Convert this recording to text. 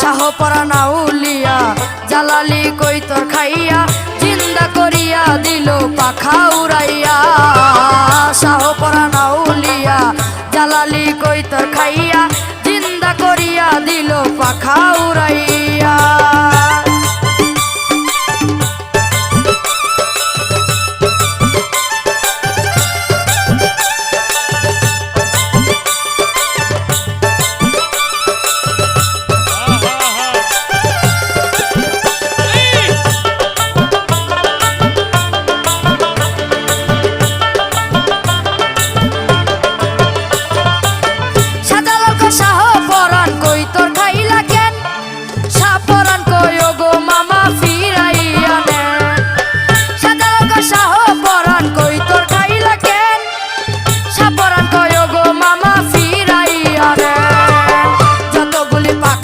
শাহপরা নাউলিয়া জালালি কই তোর খাইয়া জিন্দা করিয়া দিল পাখা উড়াইয়া শাহপরা নাউলিয়া জালালি কই তোর খাইয়া জিন্দা করিয়া দিল